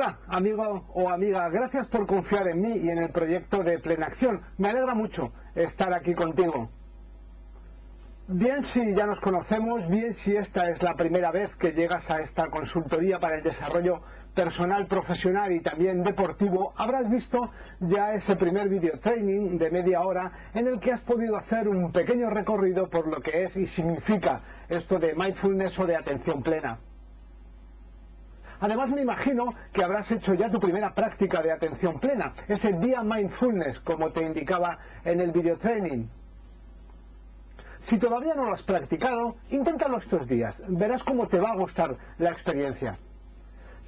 Hola, amigo o amiga, gracias por confiar en mí y en el proyecto de Plena Acción. Me alegra mucho estar aquí contigo. Bien si ya nos conocemos, bien si esta es la primera vez que llegas a esta consultoría para el desarrollo personal, profesional y también deportivo, habrás visto ya ese primer video training de media hora en el que has podido hacer un pequeño recorrido por lo que es y significa esto de mindfulness o de atención plena. Además me imagino que habrás hecho ya tu primera práctica de atención plena, ese día mindfulness como te indicaba en el video training. Si todavía no lo has practicado, inténtalo estos días, verás cómo te va a gustar la experiencia.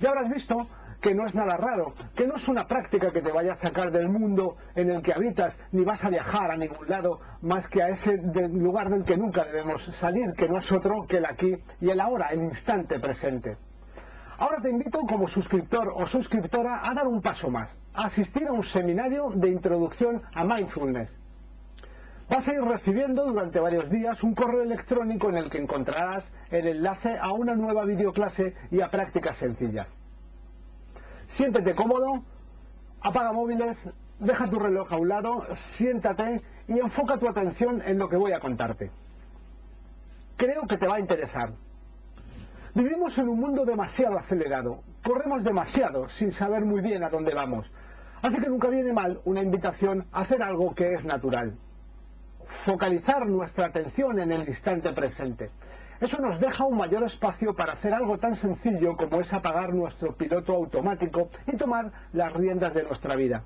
Ya habrás visto que no es nada raro, que no es una práctica que te vaya a sacar del mundo en el que habitas, ni vas a viajar a ningún lado más que a ese lugar del que nunca debemos salir, que no es otro que el aquí y el ahora, el instante presente. Ahora te invito como suscriptor o suscriptora a dar un paso más, a asistir a un seminario de introducción a mindfulness. Vas a ir recibiendo durante varios días un correo electrónico en el que encontrarás el enlace a una nueva videoclase y a prácticas sencillas. Siéntete cómodo, apaga móviles, deja tu reloj a un lado, siéntate y enfoca tu atención en lo que voy a contarte. Creo que te va a interesar. Vivimos en un mundo demasiado acelerado, corremos demasiado sin saber muy bien a dónde vamos. Así que nunca viene mal una invitación a hacer algo que es natural. Focalizar nuestra atención en el instante presente. Eso nos deja un mayor espacio para hacer algo tan sencillo como es apagar nuestro piloto automático y tomar las riendas de nuestra vida.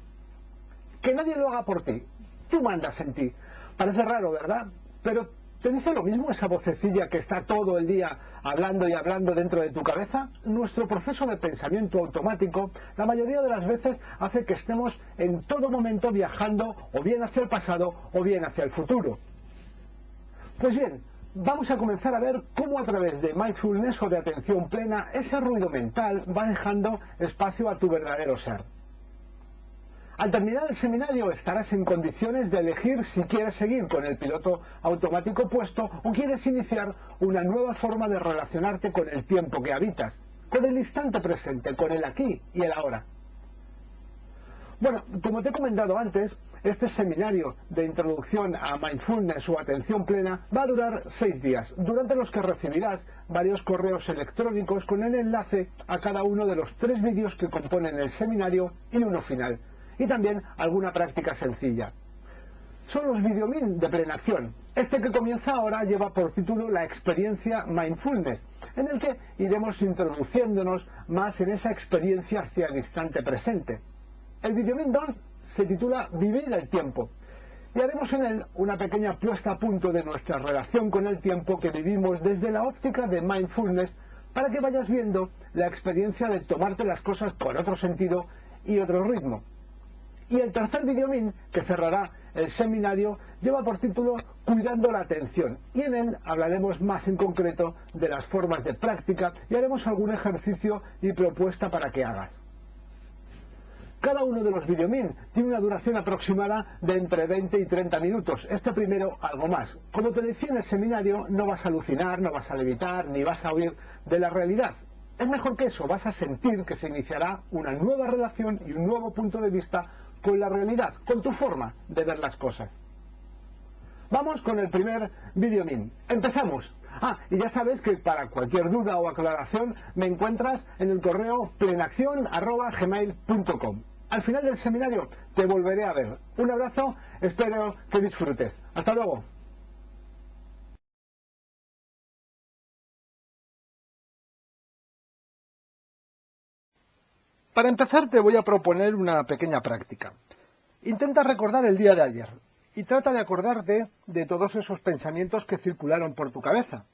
Que nadie lo haga por ti, tú mandas en ti. Parece raro, ¿verdad? Pero ¿te dice lo mismo esa vocecilla que está todo el día hablando y hablando dentro de tu cabeza? Nuestro proceso de pensamiento automático, la mayoría de las veces, hace que estemos en todo momento viajando o bien hacia el pasado o bien hacia el futuro. Pues bien, vamos a comenzar a ver cómo a través de mindfulness o de atención plena ese ruido mental va dejando espacio a tu verdadero ser. Al terminar el seminario estarás en condiciones de elegir si quieres seguir con el piloto automático puesto o quieres iniciar una nueva forma de relacionarte con el tiempo que habitas, con el instante presente, con el aquí y el ahora. Bueno, como te he comentado antes, este seminario de introducción a mindfulness o atención plena va a durar 6 días, durante los que recibirás varios correos electrónicos con el enlace a cada uno de los 3 vídeos que componen el seminario y uno final. Y también alguna práctica sencilla. Son los videomin de Plena Acción. Este que comienza ahora lleva por título la experiencia mindfulness, en el que iremos introduciéndonos más en esa experiencia hacia el instante presente. El videomin 2 se titula Vivir el tiempo y haremos en él una pequeña puesta a punto de nuestra relación con el tiempo que vivimos desde la óptica de mindfulness para que vayas viendo la experiencia de tomarte las cosas con otro sentido y otro ritmo. Y el tercer videomin, que cerrará el seminario, lleva por título Cuidando la atención, y en él hablaremos más en concreto de las formas de práctica y haremos algún ejercicio y propuesta para que hagas. Cada uno de los videomin tiene una duración aproximada de entre 20 y 30 minutos, este primero algo más. Como te decía en el seminario, no vas a alucinar, no vas a levitar, ni vas a huir de la realidad. Es mejor que eso, vas a sentir que se iniciará una nueva relación y un nuevo punto de vista con la realidad, con tu forma de ver las cosas. Vamos con el primer videomin. Empezamos. Y ya sabes que para cualquier duda o aclaración me encuentras en el correo plenaccion@gmail.com. Al final del seminario te volveré a ver. Un abrazo, espero que disfrutes. Hasta luego. Para empezar te voy a proponer una pequeña práctica. Intenta recordar el día de ayer y trata de acordarte de todos esos pensamientos que circularon por tu cabeza.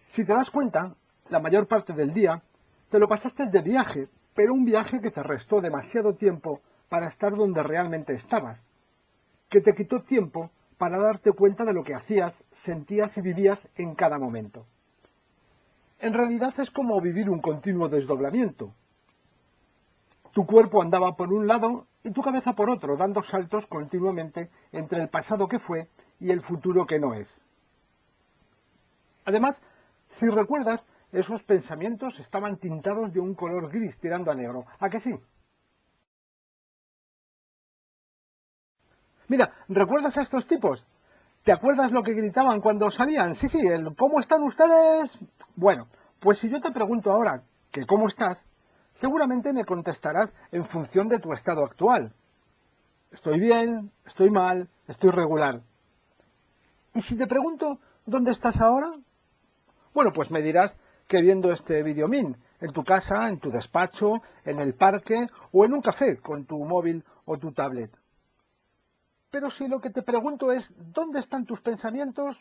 Si te das cuenta, la mayor parte del día te lo pasaste de viaje, pero un viaje que te restó demasiado tiempo para estar donde realmente estabas, que te quitó tiempo para darte cuenta de lo que hacías, sentías y vivías en cada momento. En realidad es como vivir un continuo desdoblamiento. Tu cuerpo andaba por un lado y tu cabeza por otro, dando saltos continuamente entre el pasado que fue y el futuro que no es. Además, si recuerdas, esos pensamientos estaban tintados de un color gris tirando a negro. ¿A que sí? Mira, ¿recuerdas a estos tipos? ¿Te acuerdas lo que gritaban cuando salían? Sí, sí, el ¿cómo están ustedes? Bueno, pues si yo te pregunto ahora que cómo estás, seguramente me contestarás en función de tu estado actual. Estoy bien, estoy mal, estoy regular. Y si te pregunto ¿dónde estás ahora? Bueno, pues me dirás que viendo este videomin, en tu casa, en tu despacho, en el parque o en un café con tu móvil o tu tablet. Pero si lo que te pregunto es ¿dónde están tus pensamientos?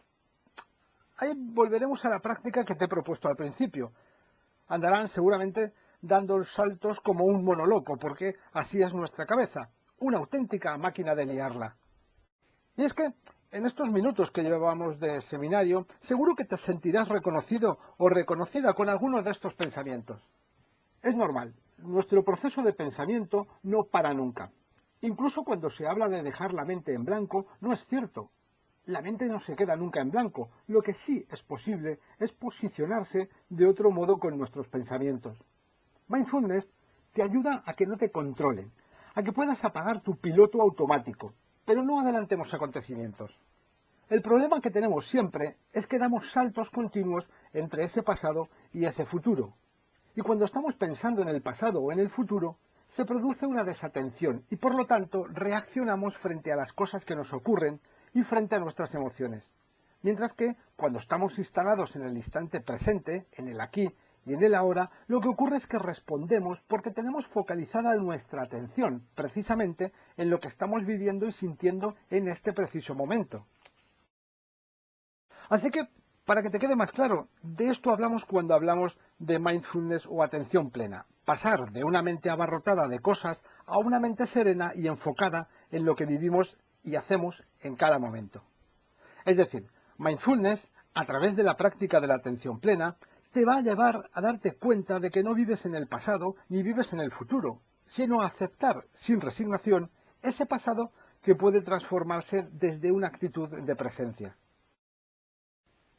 Ahí volveremos a la práctica que te he propuesto al principio. Andarán seguramente dando saltos como un monoloco, porque así es nuestra cabeza, una auténtica máquina de liarla. Y es que en estos minutos que llevamos de seminario, seguro que te sentirás reconocido o reconocida con algunos de estos pensamientos. Es normal, nuestro proceso de pensamiento no para nunca. Incluso cuando se habla de dejar la mente en blanco, no es cierto. La mente no se queda nunca en blanco. Lo que sí es posible es posicionarse de otro modo con nuestros pensamientos. Mindfulness te ayuda a que no te controlen, a que puedas apagar tu piloto automático, pero no adelantemos acontecimientos. El problema que tenemos siempre es que damos saltos continuos entre ese pasado y ese futuro. Y cuando estamos pensando en el pasado o en el futuro, se produce una desatención y por lo tanto reaccionamos frente a las cosas que nos ocurren y frente a nuestras emociones. Mientras que cuando estamos instalados en el instante presente, en el aquí y en el ahora, lo que ocurre es que respondemos porque tenemos focalizada nuestra atención precisamente en lo que estamos viviendo y sintiendo en este preciso momento. Así que, para que te quede más claro, de esto hablamos cuando hablamos de mindfulness o atención plena. Pasar de una mente abarrotada de cosas a una mente serena y enfocada en lo que vivimos y hacemos en cada momento. Es decir, mindfulness, a través de la práctica de la atención plena, te va a llevar a darte cuenta de que no vives en el pasado ni vives en el futuro, sino a aceptar sin resignación ese pasado que puede transformarse desde una actitud de presencia.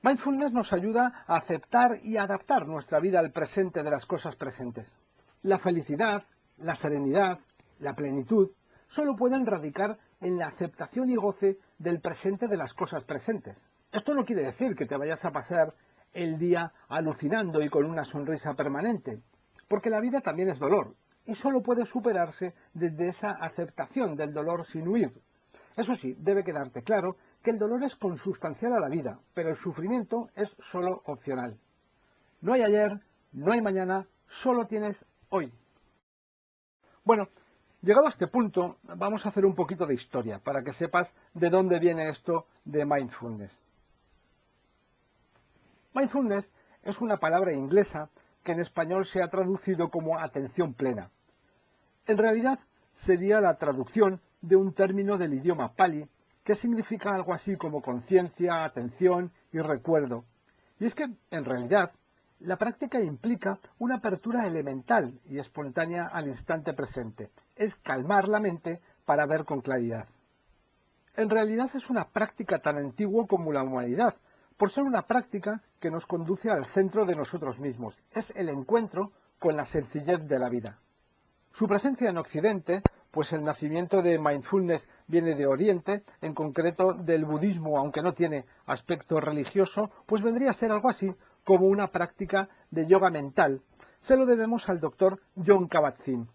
Mindfulness nos ayuda a aceptar y adaptar nuestra vida al presente de las cosas presentes. La felicidad, la serenidad, la plenitud, solo pueden radicar en la aceptación y goce del presente de las cosas presentes. Esto no quiere decir que te vayas a pasar el día alucinando y con una sonrisa permanente, porque la vida también es dolor, y solo puede superarse desde esa aceptación del dolor sin huir. Eso sí, debe quedarte claro que el dolor es consustancial a la vida, pero el sufrimiento es solo opcional. No hay ayer, no hay mañana, solo tienes hoy. Bueno, llegado a este punto, vamos a hacer un poquito de historia para que sepas de dónde viene esto de mindfulness. Mindfulness es una palabra inglesa que en español se ha traducido como atención plena. En realidad sería la traducción de un término del idioma pali que significa algo así como conciencia, atención y recuerdo. Y es que, en realidad, la práctica implica una apertura elemental y espontánea al instante presente. Es calmar la mente para ver con claridad. En realidad es una práctica tan antigua como la humanidad, por ser una práctica que nos conduce al centro de nosotros mismos. Es el encuentro con la sencillez de la vida. Su presencia en Occidente, pues el nacimiento de mindfulness viene de Oriente, en concreto del budismo, aunque no tiene aspecto religioso, pues vendría a ser algo así como una práctica de yoga mental. Se lo debemos al doctor Jon Kabat-Zinn.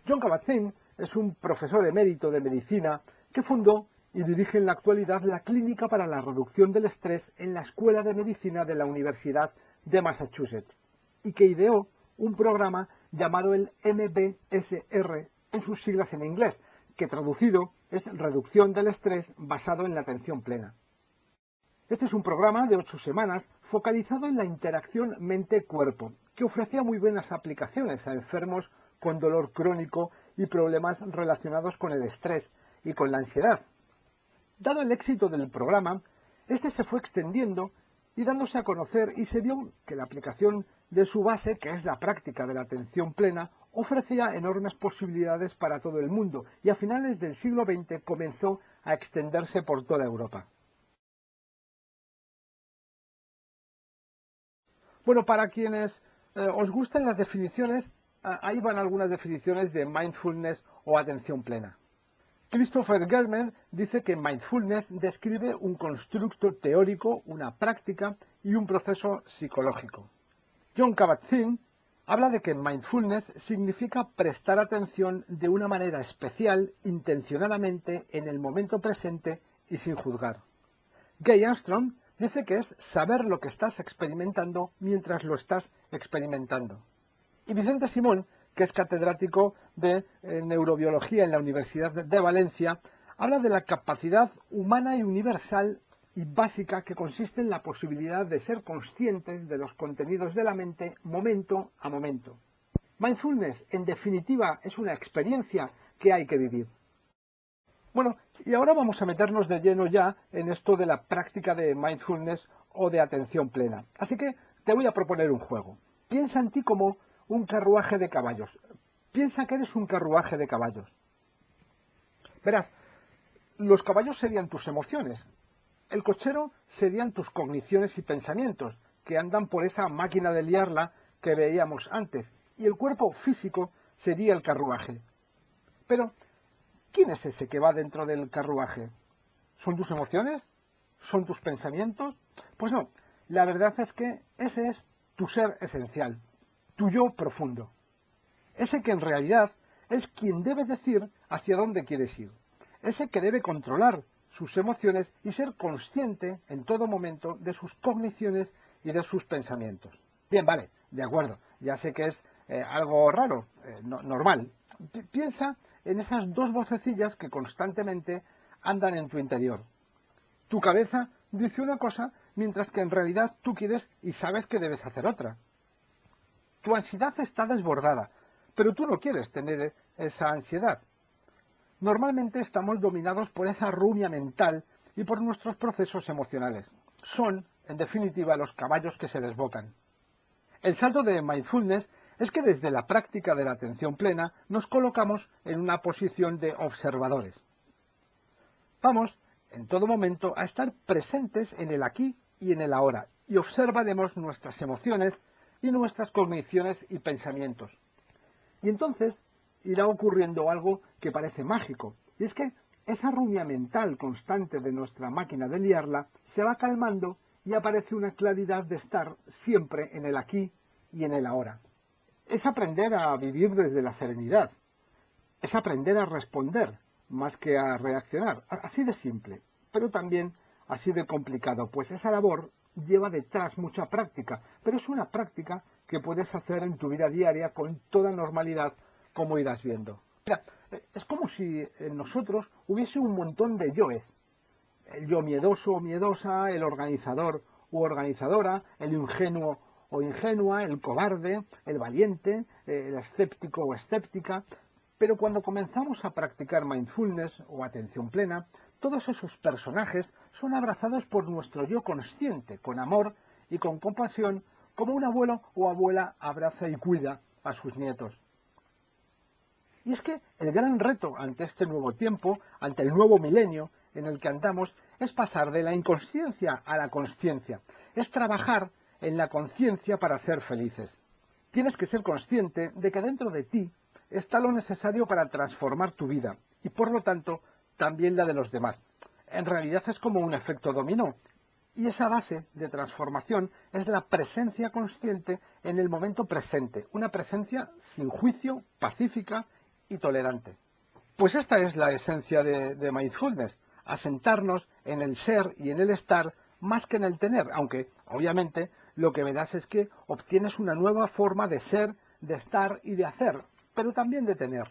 Jon Kabat-Zinn es un profesor emérito de medicina que fundó y dirige en la actualidad la Clínica para la Reducción del Estrés en la Escuela de Medicina de la Universidad de Massachusetts y que ideó un programa llamado el MBSR en sus siglas en inglés, que traducido es Reducción del Estrés basado en la atención plena. Este es un programa de 8 semanas focalizado en la interacción mente-cuerpo, que ofrecía muy buenas aplicaciones a enfermos con dolor crónico y problemas relacionados con el estrés y con la ansiedad. Dado el éxito del programa, este se fue extendiendo y dándose a conocer y se vio que la aplicación de su base, que es la práctica de la atención plena, ofrecía enormes posibilidades para todo el mundo y a finales del siglo XX comenzó a extenderse por toda Europa. Bueno, para quienes os gustan las definiciones, ahí van algunas definiciones de mindfulness o atención plena. Christopher Germer dice que mindfulness describe un constructo teórico, una práctica y un proceso psicológico. John Kabat-Zinn habla de que mindfulness significa prestar atención de una manera especial, intencionadamente, en el momento presente y sin juzgar. Gay Armstrong dice que es saber lo que estás experimentando mientras lo estás experimentando. Y Vicente Simón, que es catedrático de neurobiología en la Universidad de Valencia, habla de la capacidad humana y universal y básica que consiste en la posibilidad de ser conscientes de los contenidos de la mente momento a momento. Mindfulness, en definitiva, es una experiencia que hay que vivir. Bueno, y ahora vamos a meternos de lleno ya en esto de la práctica de mindfulness o de atención plena. Así que te voy a proponer un juego. Piensa en ti como un carruaje de caballos. Piensa que eres un carruaje de caballos. Verás, los caballos serían tus emociones. El cochero serían tus cogniciones y pensamientos, que andan por esa máquina de liarla que veíamos antes. Y el cuerpo físico sería el carruaje. Pero, ¿quién es ese que va dentro del carruaje? ¿Son tus emociones? ¿Son tus pensamientos? Pues no, la verdad es que ese es tu ser esencial, tu yo profundo. Ese que en realidad es quien debe decir hacia dónde quieres ir. Ese que debe controlar sus emociones y ser consciente en todo momento de sus cogniciones y de sus pensamientos. Bien, vale, de acuerdo, ya sé que es algo raro, normal. Piensa en esas dos vocecillas que constantemente andan en tu interior. Tu cabeza dice una cosa, mientras que en realidad tú quieres y sabes que debes hacer otra. Tu ansiedad está desbordada, pero tú no quieres tener esa ansiedad. Normalmente estamos dominados por esa rumia mental y por nuestros procesos emocionales. Son, en definitiva, los caballos que se desbocan. El salto de mindfulness es que desde la práctica de la atención plena nos colocamos en una posición de observadores. Vamos, en todo momento, a estar presentes en el aquí y en el ahora, y observaremos nuestras emociones y nuestras cogniciones y pensamientos. Y entonces irá ocurriendo algo que parece mágico, y es que esa rumia mental constante de nuestra máquina de liarla se va calmando y aparece una claridad de estar siempre en el aquí y en el ahora. Es aprender a vivir desde la serenidad, es aprender a responder más que a reaccionar, así de simple, pero también así de complicado, pues esa labor lleva detrás mucha práctica, pero es una práctica que puedes hacer en tu vida diaria con toda normalidad, como irás viendo. Mira, es como si en nosotros hubiese un montón de yoes. El yo miedoso o miedosa, el organizador u organizadora, el ingenuo o ingenua, el cobarde, el valiente, el escéptico o escéptica. Pero cuando comenzamos a practicar mindfulness o atención plena, todos esos personajes son abrazados por nuestro yo consciente, con amor y con compasión, como un abuelo o abuela abraza y cuida a sus nietos. Y es que el gran reto ante este nuevo tiempo, ante el nuevo milenio en el que andamos, es pasar de la inconsciencia a la consciencia. Es trabajar en la conciencia para ser felices. Tienes que ser consciente de que dentro de ti está lo necesario para transformar tu vida y, por lo tanto, también la de los demás. En realidad es como un efecto dominó. Y esa base de transformación es la presencia consciente en el momento presente, una presencia sin juicio, pacífica y tolerante. Pues esta es la esencia de mindfulness, asentarnos en el ser y en el estar más que en el tener, aunque obviamente lo que verás es que obtienes una nueva forma de ser, de estar y de hacer, pero también de tener.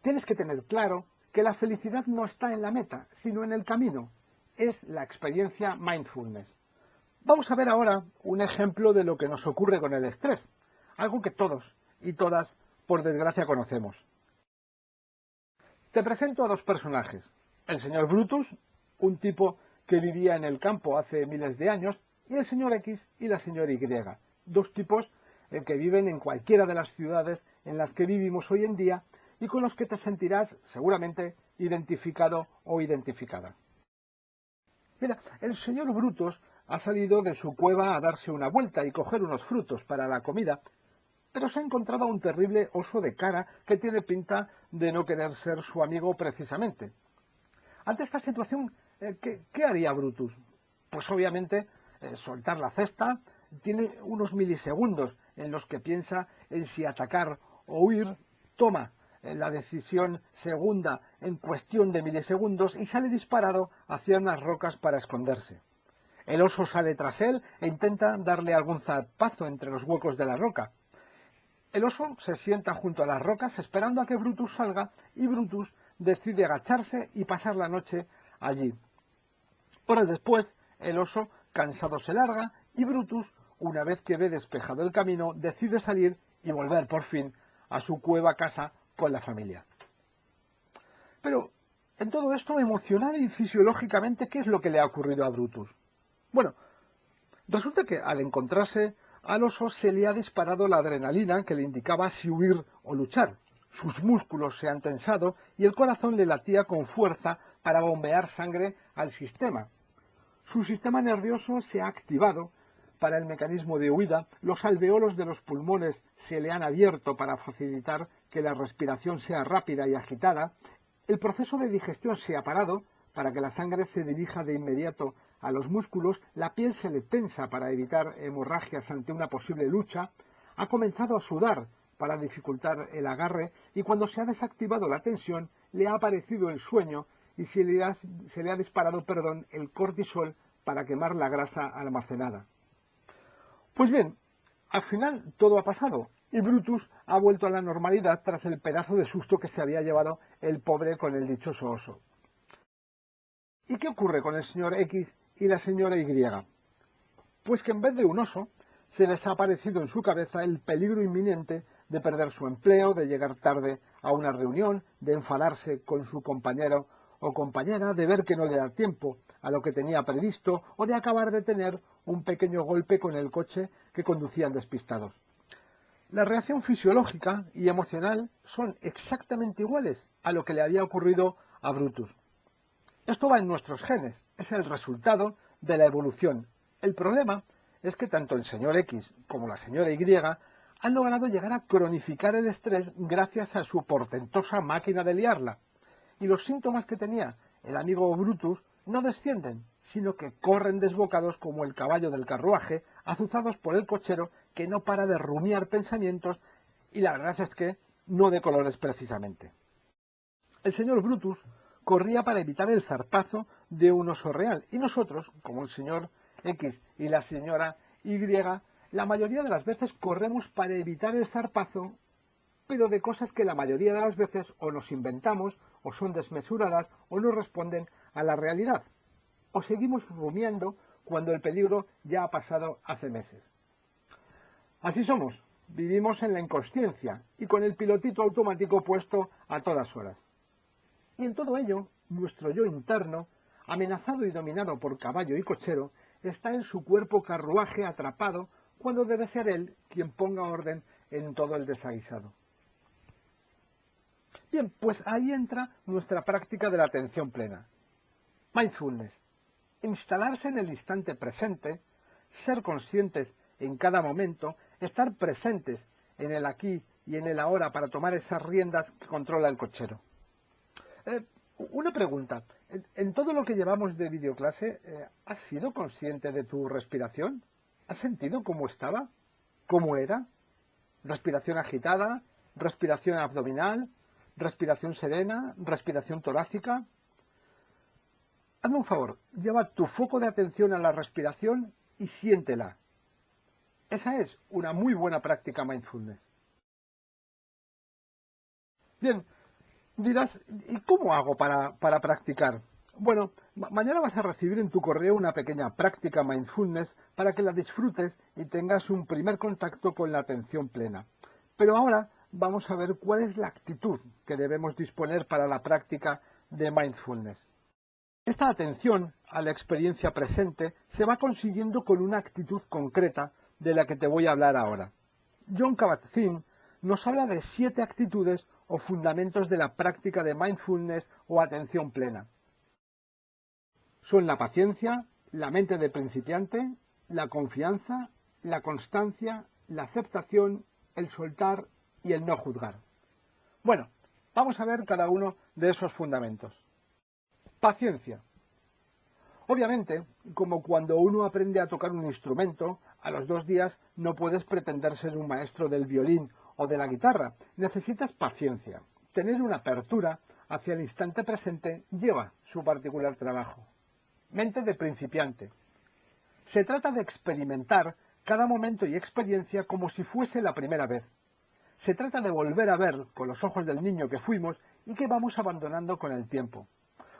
Tienes que tener claro que la felicidad no está en la meta, sino en el camino. Es la experiencia mindfulness. Vamos a ver ahora un ejemplo de lo que nos ocurre con el estrés, algo que todos y todas, por desgracia, conocemos. Te presento a dos personajes. El señor Brutus, un tipo que vivía en el campo hace miles de años, y el señor X y la señora Y, dos tipos que viven en cualquiera de las ciudades en las que vivimos hoy en día y con los que te sentirás seguramente identificado o identificada. Mira, el señor Brutus ha salido de su cueva a darse una vuelta y coger unos frutos para la comida, pero se ha encontrado a un terrible oso de cara que tiene pinta de no querer ser su amigo precisamente. Ante esta situación, ¿qué haría Brutus? Pues obviamente soltar la cesta. Tiene unos milisegundos en los que piensa en si atacar o huir, toma la decisión segunda en cuestión de milisegundos y sale disparado hacia unas rocas para esconderse. El oso sale tras él e intenta darle algún zarpazo entre los huecos de la roca. El oso se sienta junto a las rocas esperando a que Brutus salga y Brutus decide agacharse y pasar la noche allí. Horas después, el oso, cansado, se larga y Brutus, una vez que ve despejado el camino, decide salir y volver por fin a su cueva casa con la familia. Pero, en todo esto, emocional y fisiológicamente, ¿qué es lo que le ha ocurrido a Brutus? Bueno, resulta que al encontrarse al oso se le ha disparado la adrenalina que le indicaba si huir o luchar. Sus músculos se han tensado y el corazón le latía con fuerza para bombear sangre al sistema. Su sistema nervioso se ha activado para el mecanismo de huida, los alveolos de los pulmones se le han abierto para facilitar que la respiración sea rápida y agitada, el proceso de digestión se ha parado para que la sangre se dirija de inmediato a los músculos, la piel se le tensa para evitar hemorragias ante una posible lucha, ha comenzado a sudar para dificultar el agarre y cuando se ha desactivado la tensión le ha aparecido el sueño y se le ha disparado el cortisol para quemar la grasa almacenada. Pues bien, al final todo ha pasado y Brutus ha vuelto a la normalidad tras el pedazo de susto que se había llevado el pobre con el dichoso oso. ¿Y qué ocurre con el señor X y la señora Y? Pues que en vez de un oso, se les ha aparecido en su cabeza el peligro inminente de perder su empleo, de llegar tarde a una reunión, de enfadarse con su compañero o compañera, de ver que no le da tiempo a lo que tenía previsto o de acabar de tener un pequeño golpe con el coche que conducían despistados. La reacción fisiológica y emocional son exactamente iguales a lo que le había ocurrido a Brutus. Esto va en nuestros genes, es el resultado de la evolución. El problema es que tanto el señor X como la señora Y han logrado llegar a cronificar el estrés gracias a su portentosa máquina de liarla. Y los síntomas que tenía el amigo Brutus no descienden, sino que corren desbocados como el caballo del carruaje, azuzados por el cochero que no para de rumiar pensamientos y la verdad es que no de colores precisamente. El señor Brutus corría para evitar el zarpazo de un oso real y nosotros, como el señor X y la señora Y, la mayoría de las veces corremos para evitar el zarpazo, pero de cosas que la mayoría de las veces o nos inventamos, o son desmesuradas, o no responden a la realidad. O seguimos rumiando cuando el peligro ya ha pasado hace meses. Así somos, vivimos en la inconsciencia y con el pilotito automático puesto a todas horas. Y en todo ello, nuestro yo interno, amenazado y dominado por caballo y cochero, está en su cuerpo carruaje atrapado cuando debe ser él quien ponga orden en todo el desaguisado. Bien, pues ahí entra nuestra práctica de la atención plena. Mindfulness. Instalarse en el instante presente, ser conscientes en cada momento, estar presentes en el aquí y en el ahora para tomar esas riendas que controla el cochero. Una pregunta. En todo lo que llevamos de videoclase, ¿has sido consciente de tu respiración? ¿Has sentido cómo estaba? ¿Cómo era? ¿Respiración agitada? ¿Respiración abdominal? ¿Respiración serena? ¿Respiración torácica? Hazme un favor, lleva tu foco de atención a la respiración y siéntela. Esa es una muy buena práctica mindfulness. Bien, dirás, ¿y cómo hago para practicar? Bueno, mañana vas a recibir en tu correo una pequeña práctica mindfulness para que la disfrutes y tengas un primer contacto con la atención plena. Pero ahora vamos a ver cuál es la actitud que debemos disponer para la práctica de mindfulness. Esta atención a la experiencia presente se va consiguiendo con una actitud concreta de la que te voy a hablar ahora. Jon Kabat-Zinn nos habla de 7 actitudes o fundamentos de la práctica de mindfulness o atención plena. Son la paciencia, la mente de principiante, la confianza, la constancia, la aceptación, el soltar y el no juzgar. Bueno, vamos a ver cada uno de esos fundamentos. Paciencia. Obviamente, como cuando uno aprende a tocar un instrumento, a los 2 días no puedes pretender ser un maestro del violín o de la guitarra. Necesitas paciencia. Tener una apertura hacia el instante presente lleva su particular trabajo. Mente de principiante. Se trata de experimentar cada momento y experiencia como si fuese la primera vez. Se trata de volver a ver con los ojos del niño que fuimos y que vamos abandonando con el tiempo.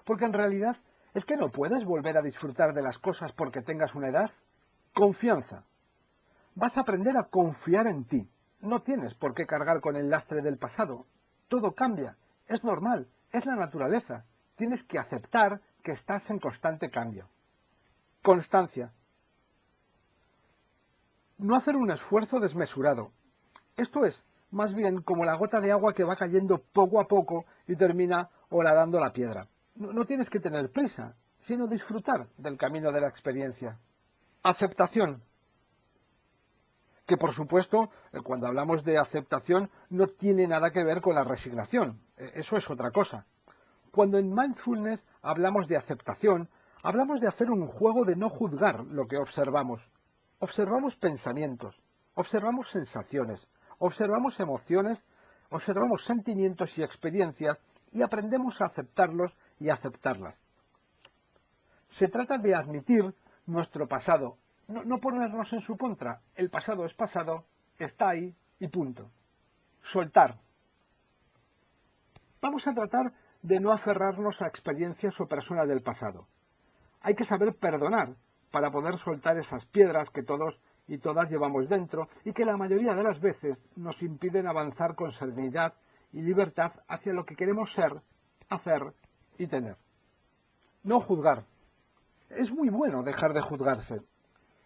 Porque en realidad es que no puedes volver a disfrutar de las cosas porque tengas una edad. Confianza. Vas a aprender a confiar en ti. No tienes por qué cargar con el lastre del pasado. Todo cambia. Es normal. Es la naturaleza. Tienes que aceptar que estás en constante cambio. Constancia. No hacer un esfuerzo desmesurado. Esto es, más bien, como la gota de agua que va cayendo poco a poco y termina horadando la piedra. No tienes que tener prisa, sino disfrutar del camino de la experiencia. Aceptación. Que por supuesto, cuando hablamos de aceptación, no tiene nada que ver con la resignación. Eso es otra cosa. Cuando en mindfulness hablamos de aceptación, hablamos de hacer un juego de no juzgar lo que observamos. Observamos pensamientos, observamos sensaciones, observamos emociones, observamos sentimientos y experiencias y aprendemos a aceptarlos y aceptarlas. Se trata de admitir nuestro pasado, no ponernos en su contra. El pasado es pasado, está ahí y punto. Soltar. Vamos a tratar de no aferrarnos a experiencias o personas del pasado. Hay que saber perdonar para poder soltar esas piedras que todos y todas llevamos dentro y que la mayoría de las veces nos impiden avanzar con serenidad y libertad hacia lo que queremos ser, hacer y tener. No juzgar. Es muy bueno dejar de juzgarse.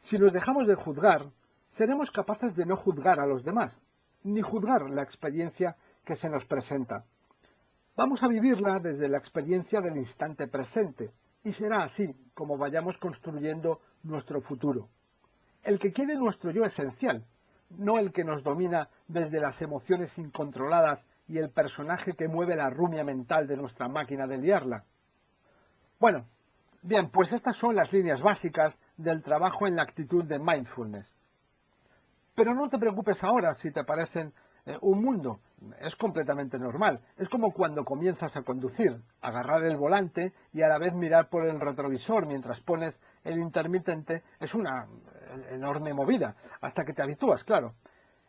Si nos dejamos de juzgar, seremos capaces de no juzgar a los demás, ni juzgar la experiencia que se nos presenta. Vamos a vivirla desde la experiencia del instante presente, y será así como vayamos construyendo nuestro futuro. El que quiere nuestro yo esencial, no el que nos domina desde las emociones incontroladas y el personaje que mueve la rumia mental de nuestra máquina de liarla. Bueno, bien, pues estas son las líneas básicas del trabajo en la actitud de mindfulness. Pero no te preocupes ahora si te parecen un mundo. Es completamente normal. Es como cuando comienzas a conducir, agarrar el volante y a la vez mirar por el retrovisor mientras pones el intermitente. Es una enorme movida, hasta que te habitúas, claro.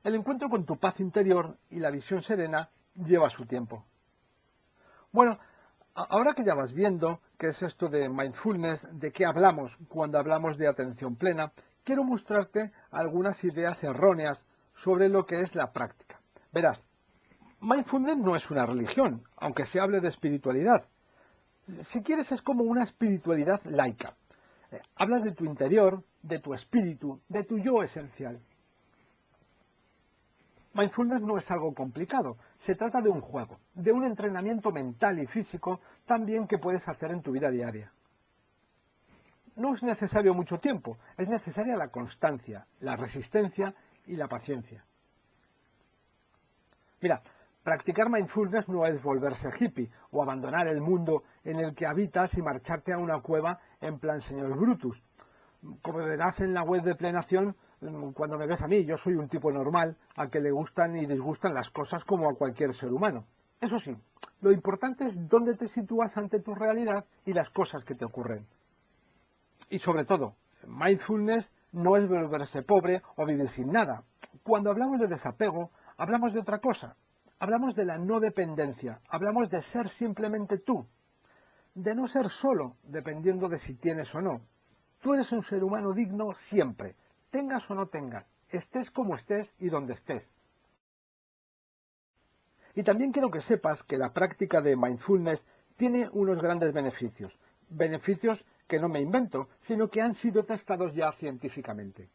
El encuentro con tu paz interior y la visión serena lleva su tiempo. Bueno, ahora que ya vas viendo qué es esto de mindfulness, de qué hablamos cuando hablamos de atención plena, quiero mostrarte algunas ideas erróneas sobre lo que es la práctica. Verás, mindfulness no es una religión, aunque se hable de espiritualidad. Si quieres, es como una espiritualidad laica. Hablas de tu interior, de tu espíritu, de tu yo esencial. Mindfulness no es algo complicado, se trata de un juego, de un entrenamiento mental y físico también que puedes hacer en tu vida diaria. No es necesario mucho tiempo, es necesaria la constancia, la resistencia y la paciencia. Mira, practicar mindfulness no es volverse hippie o abandonar el mundo en el que habitas y marcharte a una cueva en plan señor Brutus. Como verás en la web de Plenación, cuando me ves a mí, yo soy un tipo normal, al que le gustan y disgustan las cosas como a cualquier ser humano. Eso sí, lo importante es dónde te sitúas ante tu realidad y las cosas que te ocurren. Y sobre todo, mindfulness no es volverse pobre o vivir sin nada. Cuando hablamos de desapego, hablamos de otra cosa. Hablamos de la no dependencia, hablamos de ser simplemente tú, de no ser solo dependiendo de si tienes o no. Tú eres un ser humano digno siempre, tengas o no tengas, estés como estés y donde estés. Y también quiero que sepas que la práctica de mindfulness tiene unos grandes beneficios. Beneficios que no me invento, sino que han sido testados ya científicamente.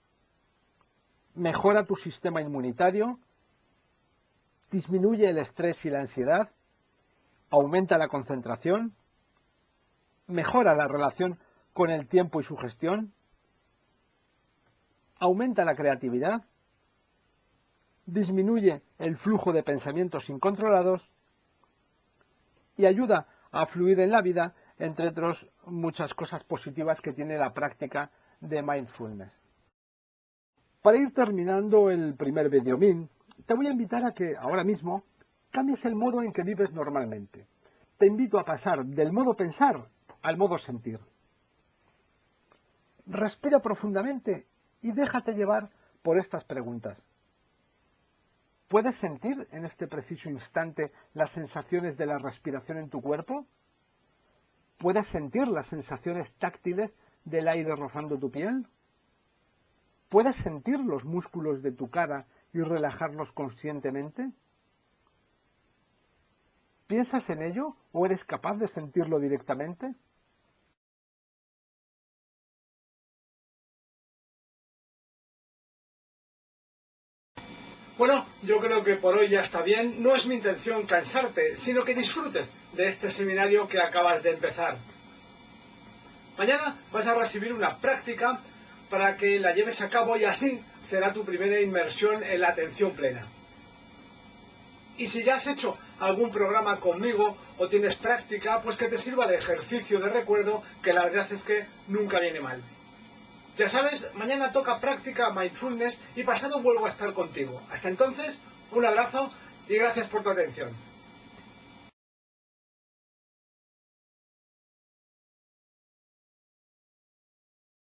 Mejora tu sistema inmunitario, disminuye el estrés y la ansiedad, aumenta la concentración, mejora la relación con el tiempo y su gestión, aumenta la creatividad, disminuye el flujo de pensamientos incontrolados y ayuda a fluir en la vida, entre otras muchas cosas positivas que tiene la práctica de mindfulness. Para ir terminando el primer videomín, te voy a invitar a que ahora mismo cambies el modo en que vives normalmente. Te invito a pasar del modo pensar al modo sentir. Respira profundamente y déjate llevar por estas preguntas. ¿Puedes sentir en este preciso instante las sensaciones de la respiración en tu cuerpo? ¿Puedes sentir las sensaciones táctiles del aire rozando tu piel? ¿Puedes sentir los músculos de tu cara y relajarlos conscientemente? ¿Piensas en ello o eres capaz de sentirlo directamente? Bueno, yo creo que por hoy ya está bien. No es mi intención cansarte, sino que disfrutes de este seminario que acabas de empezar. Mañana vas a recibir una práctica para que la lleves a cabo y así será tu primera inmersión en la atención plena. Y si ya has hecho algún programa conmigo o tienes práctica, pues que te sirva de ejercicio de recuerdo, que la verdad es que nunca viene mal. Ya sabes, mañana toca práctica mindfulness y pasado vuelvo a estar contigo. Hasta entonces, un abrazo y gracias por tu atención.